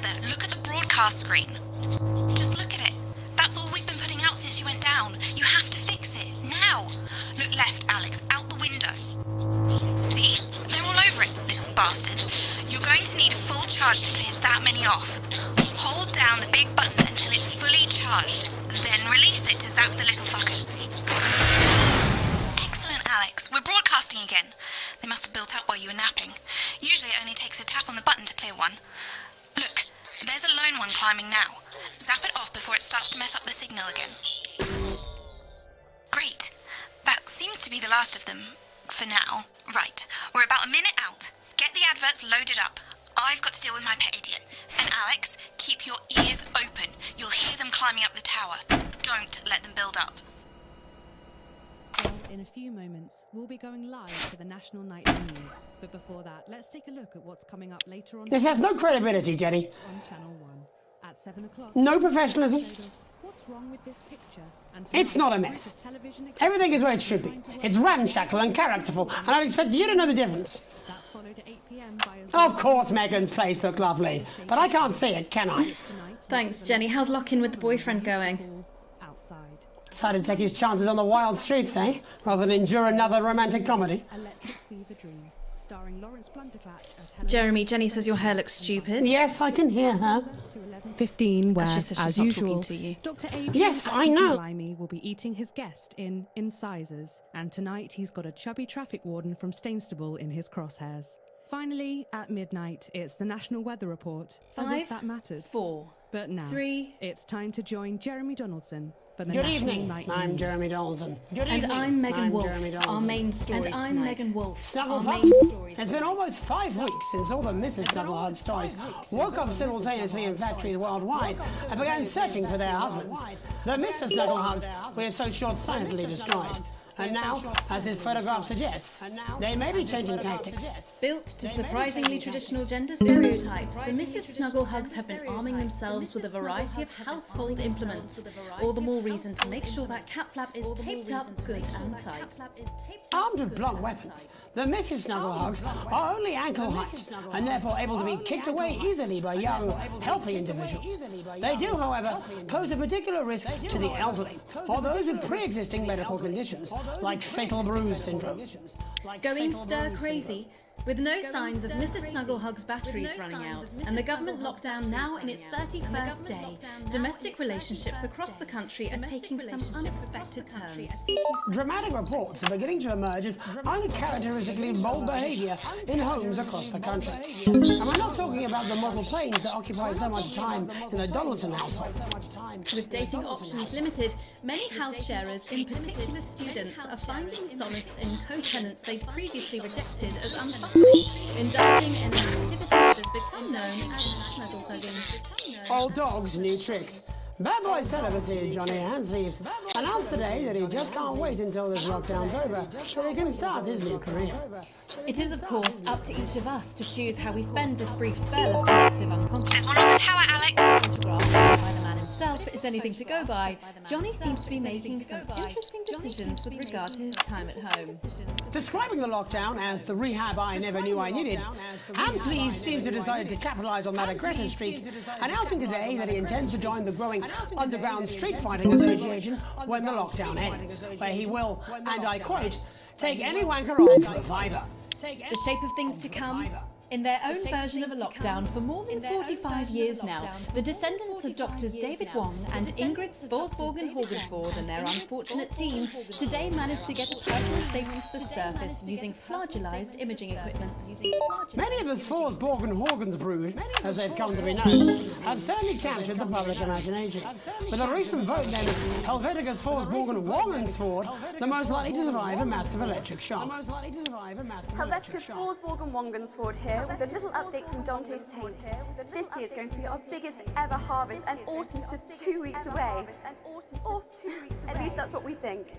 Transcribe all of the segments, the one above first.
together, look at the broadcast screen. Just look at it. That's all we've been putting out since you went down. You have to fix it, now. Look left, Alex, out the window. See? They're all over it, little bastards. You're going to need a full charge to clear that many off. Hold down the big button until it's fully charged. Then release it to zap the little fuckers. Excellent, Alex. We're broadcasting again. They must have built up while you were napping. Usually it only takes a tap on the button to clear one. Look, there's a lone one climbing now. Zap it off before it starts to mess up the signal again. Great. That seems to be the last of them. For now. Right. We're about a minute out. Get the adverts loaded up. I've got to deal with my pet idiot. And Alex, keep your ears open. You'll hear them climbing up the tower. Don't let them build up. In a few moments, we'll be going live to the National Nightly News. But before that, let's take a look at what's coming up later on. This has no credibility, Jenny. On Channel 1 at 7 o'clock. No professionalism. What's wrong with this picture? And it's not a mess. Everything is where it should be. It's ramshackle and characterful, and I expect you to know the difference. That's followed at 8 p.m. Of course Megan's place looked lovely, but I can't see it, can I? Thanks, Jenny. How's lock-in with the boyfriend going? Outside. Decided to take his chances on the wild streets, eh? Rather than endure another romantic comedy. Electric Fever Dream, starring Lawrence Blunderclatch as Helen. Jeremy, Jenny says your hair looks stupid. Yes, I can hear her. 15, where, She says she's as not usual, talking to you. Dr. Adrian Yes, I know. Limey will be eating his guest in Incisors, and tonight he's got a chubby traffic warden from Stainstable in his crosshairs. Finally, at midnight, it's the National Weather Report, as if that mattered. 4, But now, 3. it's time to join Jeremy Donaldson for the Good National evening. Nightly I'm News. Jeremy Donaldson. Good And evening. I'm Megan I'm Wolf. Jeremy Our Donaldson. main stories And I'm tonight. Megan Wolf. Snuggle Our Fox. main stories. It's been almost 5 weeks since all the Mrs. Snugglehugs toys woke up simultaneously in factories worldwide and began searching for their husbands. The Mr. Snugglehugs were so short-sightedly destroyed. And now, as this photograph suggests, they may be changing tactics. Built to surprisingly traditional gender stereotypes, the Mrs. Snugglehugs have been arming themselves with a variety of household implements. All the more reason to make sure that cat flap is taped up good and tight. Armed with blunt weapons, the Mrs. Snugglehugs are only ankle height and therefore able to be kicked away easily by young, healthy individuals. They do, however, pose a particular risk to the elderly or those with pre-existing medical conditions, like fatal bruise syndrome. Going stir crazy, with no signs of Mrs. Snugglehugs' batteries running out, and the government lockdown now in its 31st day, domestic relationships across the country are taking some unexpected turns. Dramatic reports are beginning to emerge of uncharacteristically bold behaviour in homes across the country. And we're not talking about the model planes that occupy so much time in the Donaldson household. With dating options limited, many house sharers, in particular students, are finding solace in co-tenants they've previously rejected as unfuckable, indulging in an activity that has become known as snuggle hugging. Old dogs, new tricks. Bad boy celibacy Johnny Handsleeves announced today that he just can't wait until this lockdown's over so he can start his new career. It is, of course, up to each of us to choose how we spend this brief spell of collective unconscious. There's one on the tower, Alex. Photographed by the man himself is anything to go by. Johnny seems to be making some interesting decisions with regard to his time at home. Describing the lockdown as the rehab I never knew I needed, Handsleeves seems to have decided to capitalise on that aggressive streak, announcing today that he intends to join the growing underground street fighting association when the lockdown ends, where he will, and I quote, take any wanker on for a fiver. The shape of things to come. In their own version of a lockdown for more than 45 years now, the descendants of Doctors David Wong and Ingrid Sporsborgen-Horgensvoord and their unfortunate team today managed to get a personal statement to the surface using flagellized imaging equipment. Many of the Sporsborgen-Horgens brood, as they've come to be known, have certainly captured the public imagination. With a recent vote named Helvetica Sporsborgen-Wongensvoord the most likely to survive a massive electric shock. Helvetica Sporsborgen-Wongensvoord here with a little update from Dante's Taint. This year is going to be our biggest ever harvest and autumn's just 2 weeks away. Or at least that's what we think.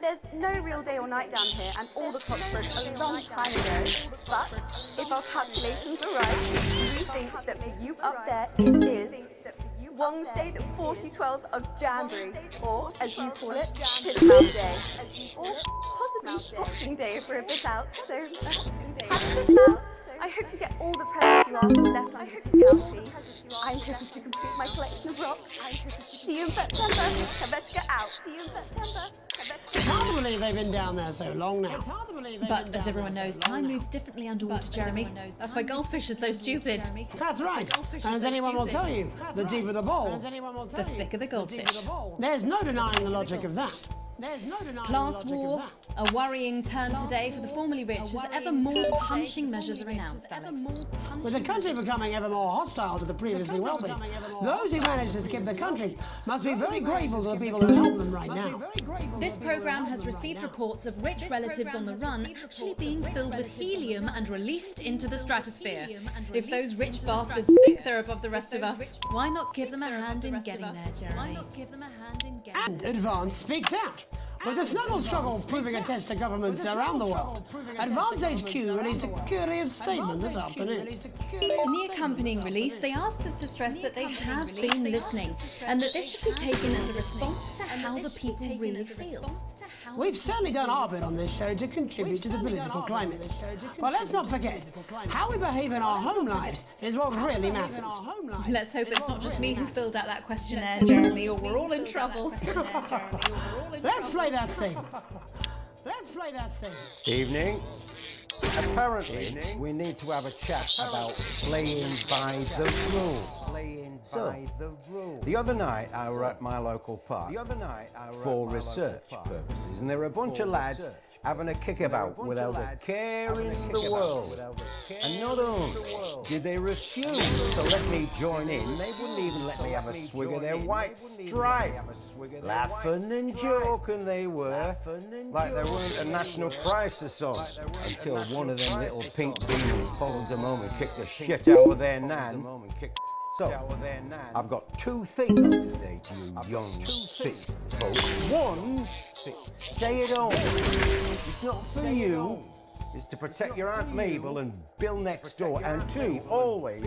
There's no real day or night down here and all the clocks broke a long time ago. But if our calculations are right, we think that for you up there it is Wednesday the 4012th of January, or as you call it, Piss Day. Or possibly Boxing Day if we're a bit out, so happy Piss I hope you get all the presents you asked for left under the selfie. I'm hoping to complete my collection of rocks. See you in September. I better get out. See you in September. It's hard to believe they've been down there so long now. But as everyone knows, time moves differently underwater, Jeremy. That's why goldfish are so stupid. That's right. And as anyone will tell you, the deeper the ball, The thicker the goldfish. there's no denying the logic of that. Class war, a worrying turn today for the formerly rich as ever more punishing measures are announced, Alex. With the country becoming ever more hostile to the previously wealthy, those who manage to skip the country must be very grateful to the people who help them right now. This programme has received reports of rich relatives on the run actually being filled with helium and released into the stratosphere. If those rich bastards think they're above the rest of us, why not give them a hand in getting there, Jeremy? And Advance speaks out. With the snuggle struggle proving a test to governments around the world, Advance HQ released a curious statement this afternoon. In the accompanying release, they asked us to stress that they have been listening and that this should be taken as a response to how the people really feel. We've certainly done our bit on this show to contribute to the political climate. But let's not forget, how we behave in our home lives is what really matters. Let's hope it's not just me who filled out that questionnaire, Jeremy, or we're all in trouble. Let's play that statement. Let's play that statement. Evening. Apparently, we need to have a chat about playing by the rules. The other night, I were at my local park for research purposes, and there were a bunch of lads having a kickabout without a care in the world. And not only did they refuse to let me join in, they wouldn't even let me have a swig of their white stripe. Laughing and joking they were, like they weren't a national crisis song, until one of them little pink beans followed them home and kicked the shit out of their nan. So, I've got two things to say to you young fit folks. One, stay at home. It's not for you. It's to protect your Aunt Mabel and Bill next door. And two, always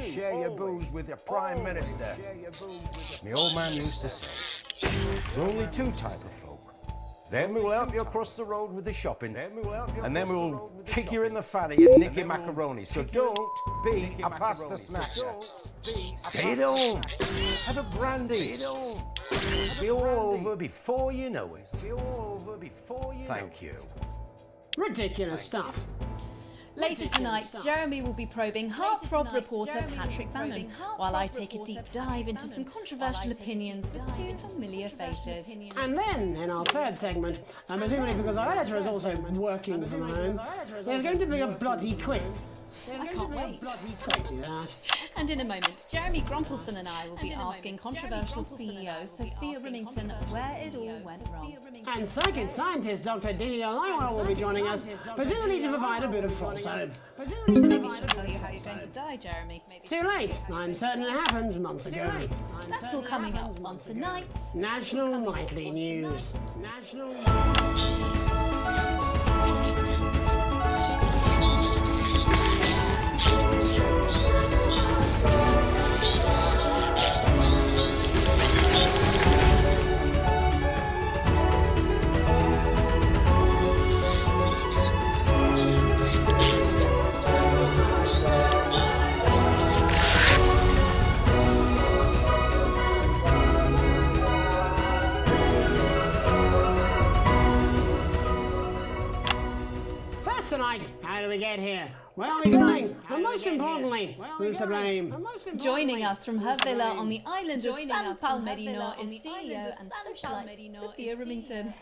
share your booze with your Prime Minister. My old man used to say, there's only two type of folk. Them who will help you across the road with the shopping, and them who will kick you in the fanny and nick your macaroni. So don't be a pasta snacker. Stay at home. Have a brandy. Be all over before you know it. Thank you. Ridiculous stuff. Later tonight, Jeremy will be probing heartthrob reporter Patrick Bannon, while I take a deep dive into some controversial opinions with two familiar faces. And then, in our third segment, and presumably because our editor is also working from home, there's going to be a bloody quiz. I can't wait. Do that. And in a moment, Jeremy Grumpelson and I will be asking controversial CEO Sophia Remington where it all went wrong. And psychic scientist Dr. Delia Lywell will be joining us, presumably to provide a bit of false hope. Maybe she'll tell you how you're going to die, Jeremy. Too late. I'm certain it happened months ago. That's all coming up on tonight's National Nightly News. Tonight, how do we get here? Where are we going? And most importantly, who's to blame? Joining us from her villa on the island of San Palmerino is CEO and socialite Sophia Remington.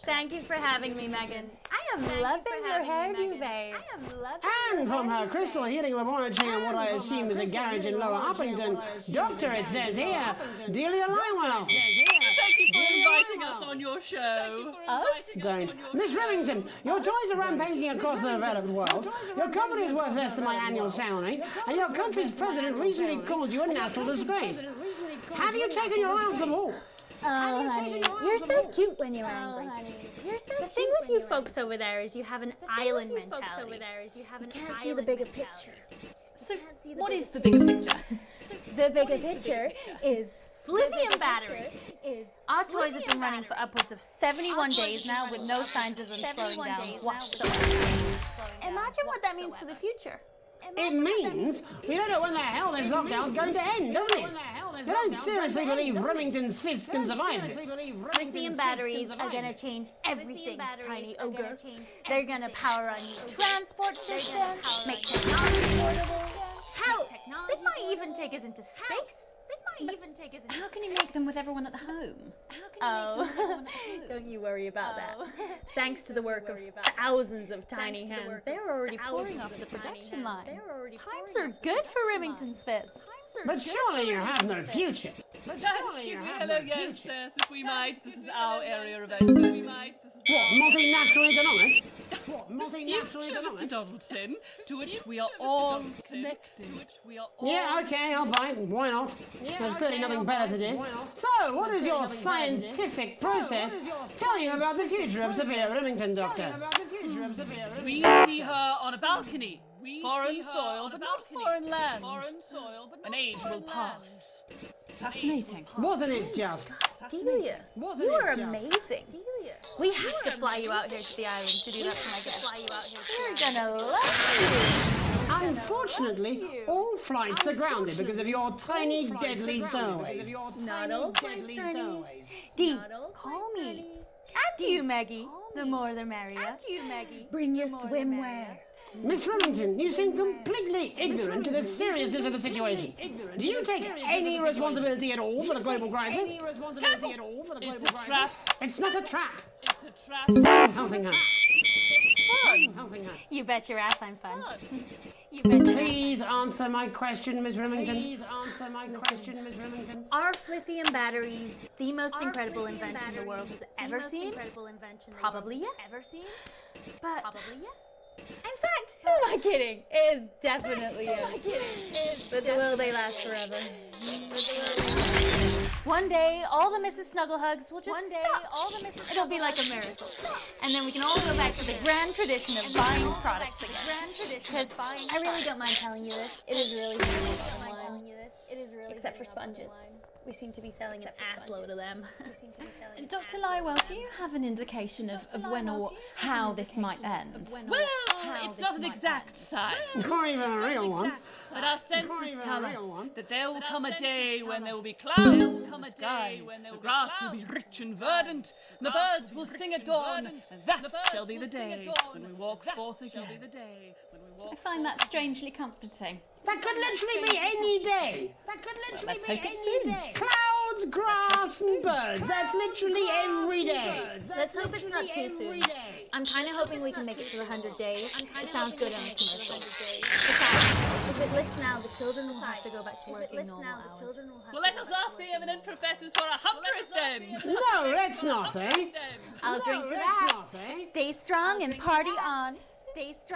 Thank you for having me, Megan. I am loving your hairdo, babe. And from her crystal healing laboratory in what I assume is a garage in Lower Uppington, Doctor, it says here, Delia Lywell. Thank you for inviting us on your show. Us? Don't. Miss Remington, your toys are rampaging across the developed world, your company is worth less than my annual salary, and your country's president recently called you a national disgrace. Have you taken your eye off the ball? Oh, honey, you're so cute when you're angry. The thing with you folks over there is you have an island mentality. You can't see the bigger picture. So, what is the bigger picture? The bigger picture is Lithium batteries. Our toys have been running for upwards of 71 days now with no signs of them slowing down whatsoever. Imagine what that means for the future. It means we don't know when the hell this lockdown's going to end, doesn't it? You don't seriously believe Remington's fist can survive this? Lithium batteries are going to change everything, tiny ogre. They're going to power our new transport system, make technology portable. Hell, they might even take us into space. How can you make them with everyone at home? Don't you worry about that. Thanks to the work of thousands of tiny hands, they're already pouring off the production line. Times are good for Remington's Fist. But surely you have no future. Excuse me, hello, yes, if we might. This is our area of expertise. What, multinational economics? Future, Mr. Donaldson, to which we are all connected. Yeah, okay, I'll bite. Why not? There's clearly nothing better to do. So, what does your scientific process tell you about the future of Sophia Remington, Doctor? We see her on a balcony. Foreign soil, but not foreign land. An age will pass. Fascinating. Wasn't it just? Delia, you are amazing. We have to fly you out here to the island to do that for my guest. You're gonna love it. Unfortunately, all flights are grounded because of your tiny, deadly stowaways. Not all deadly stowaways. Dee, call me. And you, Maggie. The more the merrier. Bring your swimwear. Miss Remington, you seem completely ignorant to the seriousness of the situation. Do you take any responsibility at all for the global crisis? It's a trap. It's not a trap. It's a trap. I'm helping her. You bet your ass I'm fun. Please answer my question, Miss Remington. Are lithium batteries the most incredible invention the world has ever seen? Probably yes. But in fact, who am I kidding? It is definitely yes. But will they last forever? One day, all the Mrs. Snugglehugs will just stop. It'll be like a miracle. And then we can all go back to the grand tradition of buying products again. Because I really don't mind telling you this. It is really online. Except for sponges. We seem to be selling an assload of them. Dr. Lywell, do you have an indication of when or how this might end? Well, it's not an exact science. Not even a real one. But our senses tell us that there will come a day when there will be clouds in the sky, the grass will be rich and verdant, and the birds will sing at dawn, and that shall be the day when we walk forth again. I find that strangely comforting. That could literally be any day. Let's hope it's soon. Clouds, grass, and birds. That's literally every day. Let's hope it's not too soon. I'm kind of hoping we can make it to the 100 days. It sounds good on a commercial. Besides, if it lifts now, the children will have to go back to working normal hours. Well, let us ask the eminent professors for 100 then. No, let's not, eh? I'll drink to that. Stay strong and party on.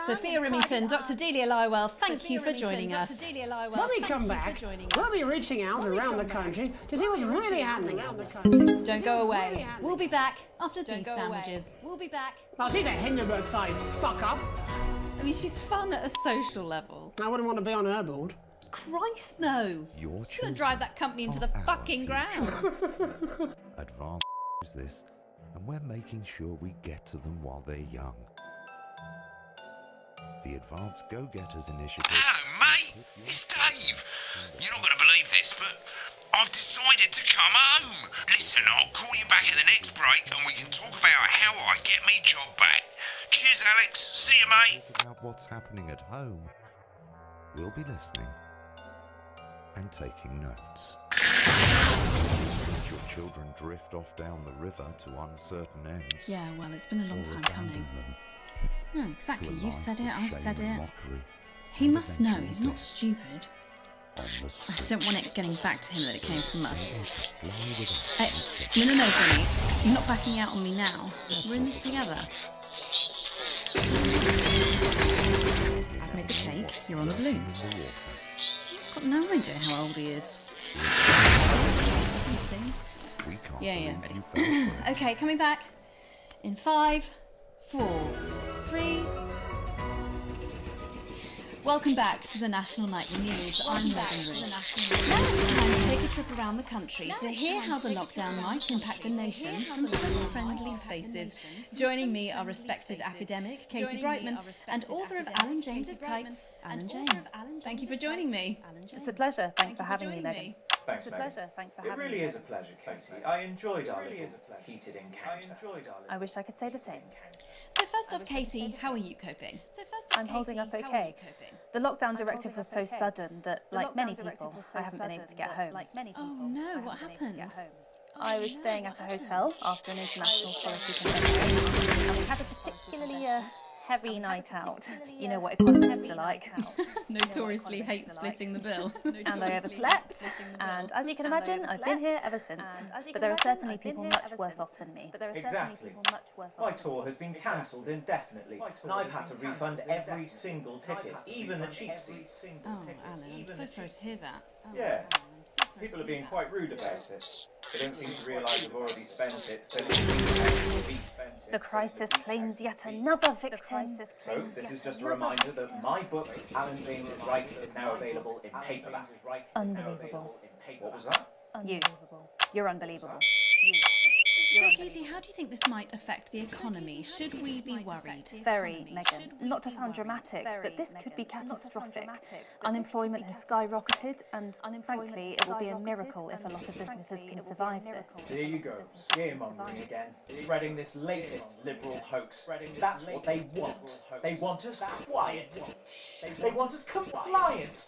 Sophia Remington, Dr. Delia Lywell, thank you for joining us. When we come back, we'll be reaching out around the country to see what's really happening out there. Don't go away. We'll be back after these sandwiches. Well, she's a Hindenburg-sized fuck-up. I mean, she's fun at a social level. I wouldn't want to be on her board. Christ, no. Your She's going to drive that company into the fucking ground. Advanced is this, and we're making sure we get to them while they're young. The Advanced Go-Getters Initiative. Hello, mate. It's Dave. You're not going to believe this, but I've decided to come home. Listen, I'll call you back at the next break and we can talk about how I get me job back. Cheers, Alex. See you, mate. Talk about what's happening at home. We'll be listening and taking notes. As your children drift off down the river to uncertain ends. Yeah, well, it's been a long time coming. Them. No, exactly. You said it, I've said it. Mockery, He must know. He's not stupid. on the I just don't want it getting back to him that it came from us. fly with us. Hey, no, Johnny. You're not backing out on me now. We're in this together. I've made the cake. You're on the balloons. I've got no idea how old he is. We can't Yeah, believe ready. you fell for it. Okay, coming back. In 5, 4, 3. Welcome back to the National Nightly News. I'm Megan Ruth. Now it's time to take a trip around the country to hear how the lockdown might impact the nation from some friendly faces. Joining me are respected academic Katie Brightman and author of Alan James's Kites, Alan James. Thank you for joining me. It's a pleasure. Thanks for having me, Megan. Thanks, It's a Megan. pleasure. Thanks for It having really me. is a pleasure, Katie. I enjoyed our little heated encounter. I wish I could say the same. So first off, Katie, how are you coping? I'm holding up okay. The lockdown directive was so sudden that, like many people, I haven't been able to get home. Oh no, what happened? I was staying at a hotel after an international policy convention, and we had a particularly heavy night out. You know what economists are like. Notoriously hate splitting the bill. And I overslept, and as you can imagine, I've been here ever since. But there are certainly people much worse off than me. Exactly. My tour has been cancelled indefinitely, and I've had to refund every single ticket, even the cheap seats. Oh, Alan, I'm so sorry to hear that. Yeah. People are being quite rude about it. They don't seem to realise we've already spent it. The crisis claims yet another victim. So, this is just a reminder that my book, Alan James is Right, is now available in paperback. Unbelievable. What was that? Unbelievable. You're unbelievable. So, Katie, how do you think this might affect the economy? Should we be worried? Very, Megan. Not to sound dramatic, but this could be catastrophic. Unemployment has skyrocketed, and frankly, it will be a miracle if a lot of businesses can survive this. There you go, scaremongering again, spreading this latest liberal hoax. That's what they want. They want us quiet. They want us compliant.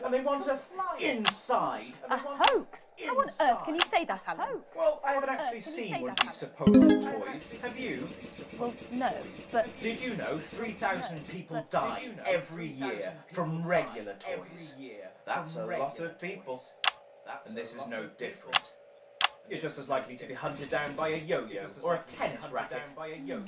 And they want us inside. A hoax? How on earth can you say that, Alan? Well, I haven't actually seen one of these supposed toys. Have you? Well, no, but... Did you know 3,000 people die every year from regular toys? That's a lot of people. And this is no different. You're just as likely to be hunted down by a yo-yo or a tennis racket.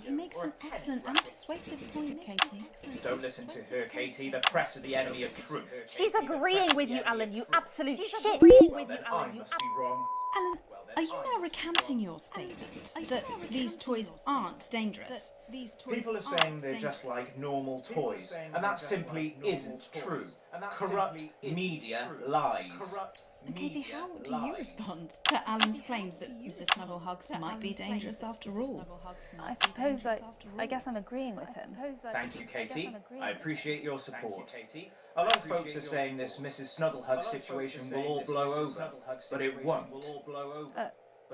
He makes an excellent and persuasive point, Katie. Don't listen to her, Katie. The press are the enemy of truth. She's agreeing with you, Alan, you absolute shit. Well, then I must be wrong. Alan, are you now recanting your statement that these toys aren't dangerous? People are saying they're just like normal toys, and that simply isn't true. Corrupt media lies. And Katie, how do you respond to Alan's claims that Mrs. Snugglehugs might be dangerous after all? I guess I'm agreeing with him. Thank you, Katie. I appreciate your support. A lot of folks are saying this Mrs. Snugglehug situation will all blow over, but it won't.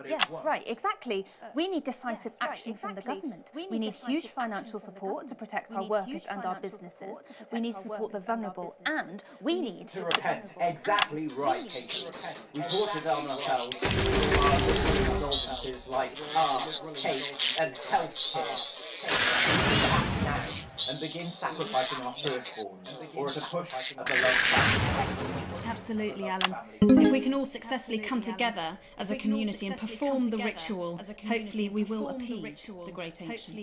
Yes, right, exactly. We need decisive action from the government. We need huge financial support to protect our workers and our businesses. We need to support the vulnerable, and we need to repent. Exactly right, Katie. We brought it on ourselves through our indulgences like art, cake, and healthcare. Act now and begin sacrificing our firstborns, or at a push at the love. Absolutely, Alan. If we can all successfully come together as a community and perform the ritual, hopefully we will appease the great ancient.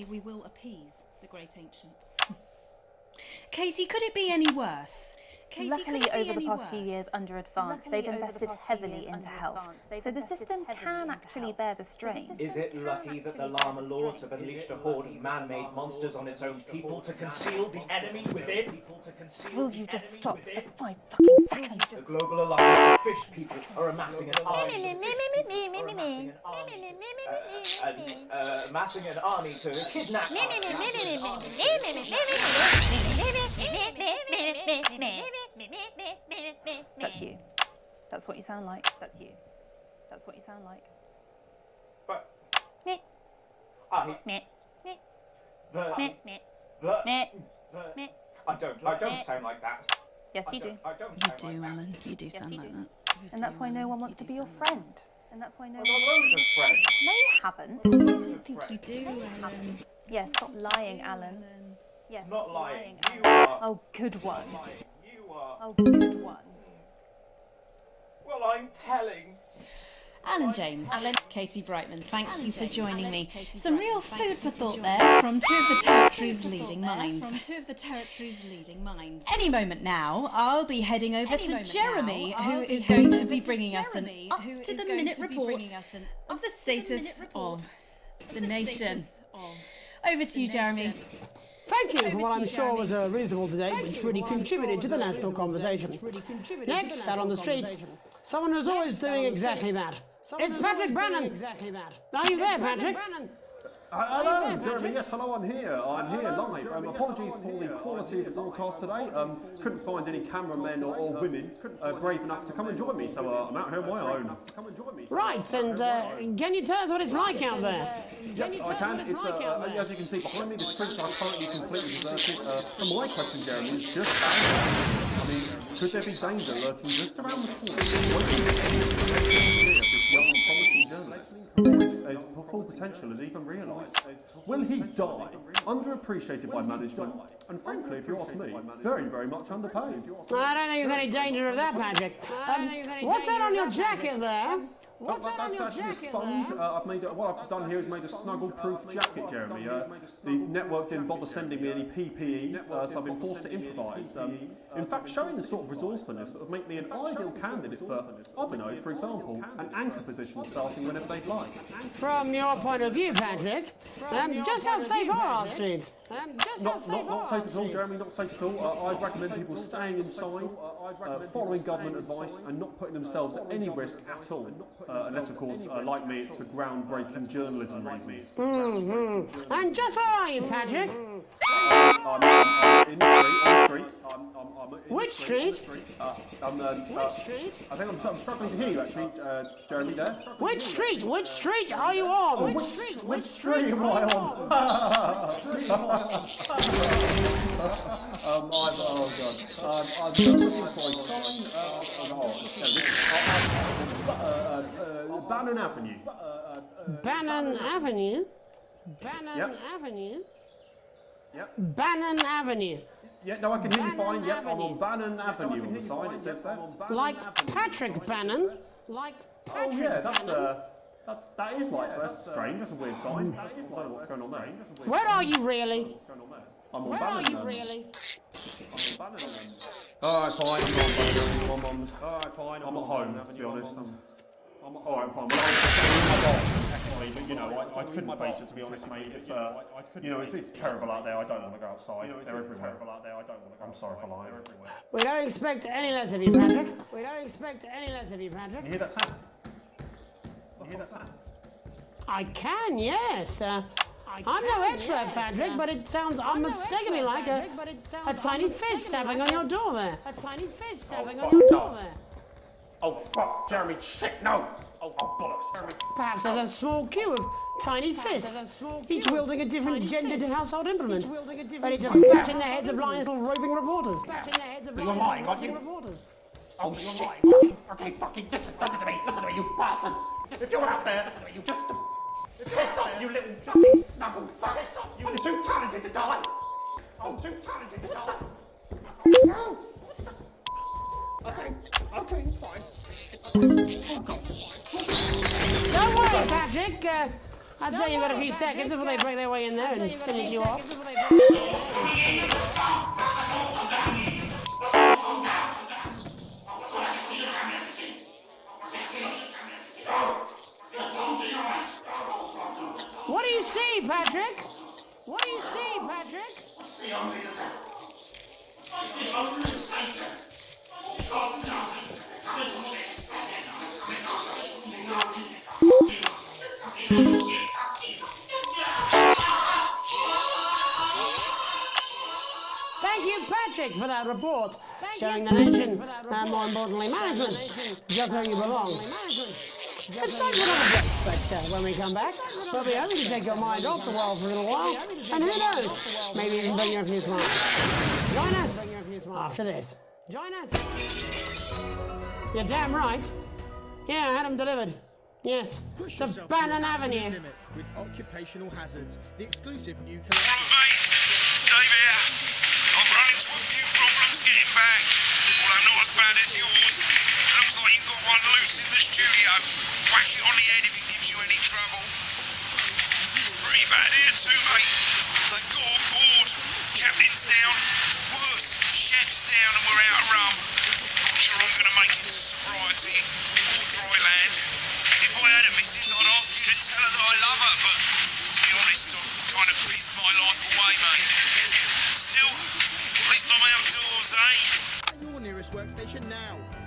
Katie, could it be any worse? Luckily, over the past few years under Advance, they've invested heavily into health, so the system can actually bear the strain. Is it lucky that the Llama Lords have unleashed a horde of man-made monsters on its own people to conceal the enemy within? Will you just stop for 5 fucking seconds? The global alliance of fish people are amassing an army amassing an army to kidnap That's you. That's what you sound like. That's you. That's what you sound like. But I don't sound like that. Yes, you do. You do, Alan. You do sound like that. And that's why no one wants to be your friend. And that's why no one. I've got loads of friends. No, you haven't. I don't think you do, Alan. Yes, stop lying, Alan. Yes, Not lying. You are. Oh, good one. You are. Oh, good one. Well, I'm telling. Alan James, Katie Brightman, thank you for joining me. Some real food for thought there from two of the territory's leading minds. Any moment now, I'll be heading over to Jeremy, who is going to be bringing us an up-to-the-minute report of the status of the nation. Over to you, Jeremy. Thank you for what I'm sure was a reasonable debate, which really contributed to the national conversation. Next, out on the streets, someone who's always doing exactly that. It's Patrick Bannon. Are you there, Patrick? Hello, Jeremy. Yes, hello. I'm here live. Apologies for the quality of the broadcast today. Couldn't find any cameramen or women brave enough to come and join me, so I'm out here on my own. Right, and can you tell us what it's like out there? I can. It's as you can see behind me, the streets are currently completely deserted. And my question, Jeremy, is just that. I mean, could there be danger lurking just around the corner? This young, promising journalist, his full potential is even realised. Will he die, underappreciated by management, and frankly, if you ask me, very, very much underpaid? I don't think there's any danger of that, Patrick. What's that on your jacket there? That's actually a sponge. What I've done here is made a snuggle-proof jacket, Jeremy. The network didn't bother sending me any PPE, so I've been forced to improvise. In fact, showing the sort of resourcefulness that would make me an ideal candidate for, I don't know, for example, an anchor position starting whenever they'd like. From your point of view, Patrick, just how safe are our streets? Not safe at all, Jeremy, not safe at all. I'd recommend people staying inside, following government advice, and not putting themselves at any risk at all. Unless, of course, like me, it's for groundbreaking journalism reasons. And just where are you, Patrick? I'm in the street, Which street? Which street? I think I'm struggling to hear you, actually, Jeremy, there. Which street? Which street are you on? Which street am I on? I'm just looking for a sign. Bannon Avenue. Bannon Avenue? Bannon Avenue? Yep. Bannon Avenue. Yeah, no, I can hear you fine. Yep, I'm on Bannon Avenue on the sign, it says there. Like Patrick Bannon? Like Patrick that is like, that's strange, that's a weird sign. I don't know what's going on there. Where are you really? I'm on Where Bannon. are you really? I'm on Bannon. Alright, fine, I'm at home, to be honest. Alright, fine. Actually, but I couldn't face it, to be honest, mate. It's it's terrible out there. I don't want to go outside. They're everywhere. I'm sorry for lying. We don't expect any less of you, Patrick. We don't expect any less of you, Patrick. You hear that sound? I can, yes. I'm no expert, Patrick, but it sounds unmistakably like a tiny fist tapping on your door there. A tiny fist tapping on your door there. Oh, fuck, Jeremy, shit, no! Oh, bollocks, Jeremy. Perhaps there's a small queue of tiny fists, each wielding a different gendered household implement, ready to bash in the heads of lying little roving reporters. But you're lying, aren't you? Oh, shit. Okay, fucking listen to me, you bastards! If you're out there, you just... Piss off, you little fucking snuggle fuck! I'm too talented to die! I'm too talented to die! Okay, it's fine. Don't worry, Patrick. I'd say you've got a few seconds before they break their way in there and finish you off. What do you see, Patrick? What do you see, Patrick? Thank you, Patrick, for that report, showing the nation, and more importantly, management, just where you belong. It's time for another break, but when we come back, we'll be hoping to take your mind off the world for a little while, and who knows, maybe even bring you a few smiles. Join us after this. Join us. You're damn right. Yeah, I had them delivered. Yes, to Bannon Avenue. With occupational hazards, the exclusive new All right, mate. Dave here. I've run into a few problems getting back, although not as bad as yours. Looks like you've got one loose in the studio. Whack it on the head if it gives you any trouble. It's pretty bad here too, mate. They've got on board. Captain's down. Worse, chef's down and we're out of rum. Not sure I'm going to make it to sobriety or dry land. If I had a missus, I'd ask you to tell her that I love her, but to be honest, I've kind of pissed my life away, mate. me? Your nearest workstation now.